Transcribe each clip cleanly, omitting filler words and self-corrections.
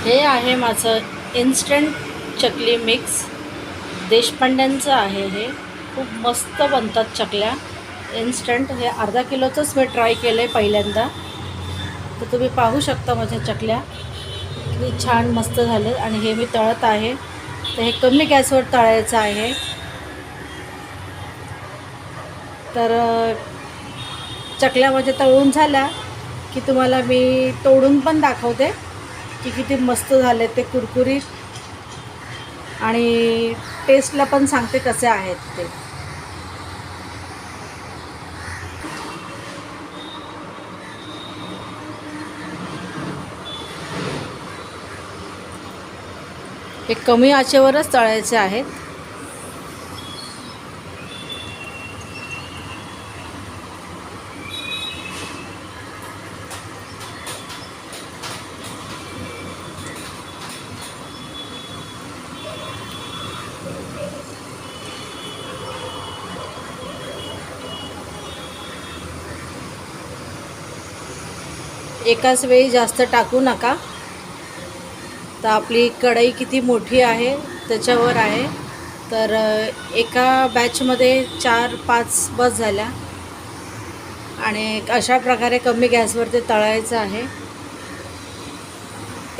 हे आहे माझं इन्स्टंट चकली मिक्स. देशपांड्यांचं आहे हे. खूप मस्त बनतात चकल्या इन्स्टंट. हे अर्धा किलोचंच मी ट्राय केलं आहे पहिल्यांदा. तर तुम्ही पाहू शकता माझ्या चकल्या किती छान मस्त झाले. आणि हे मी तळत आहे. तर हे कमी गॅसवर तळायचं आहे. तर चकल्या माझ्या तळून झाल्या की तुम्हाला मी तोडून पण दाखवते की किती मस्त झाले ते, कुरकुरीत. आणि टेस्टला पण सांगते कसे आहेत ते. हे कमी आचेवरच तळायचे आहेत. एकाच वेळी जास्त टाकू नका. तर आपली कढई किती मोठी आहे त्याच्यावर आहे. तर एका बॅचमध्ये 4-5 बस झाल्या. आणि अशा प्रकारे कमी गॅसवर ते तळायचं आहे.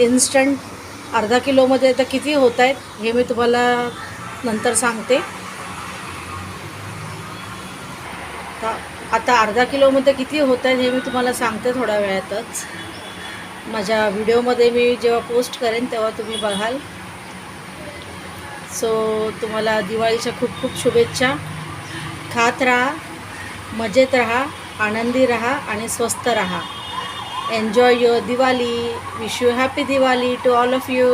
इन्स्टंट अर्धा किलोमध्ये तर किती होत आहेत हे मी तुम्हाला नंतर सांगते. आता अर्धा किलोमध्ये किती होत आहेत हे मी तुम्हाला सांगते थोड्या वेळातच. माझ्या व्हिडिओमध्ये मी जेव्हा पोस्ट करेन तेव्हा तुम्ही बघाल. सो तुम्हाला दिवाळीच्या खूप खूप शुभेच्छा. खात राहा, मजेत राहा, आनंदी राहा आणि स्वस्त राहा. Enjoy your Diwali. Wish you happy Diwali to all of you.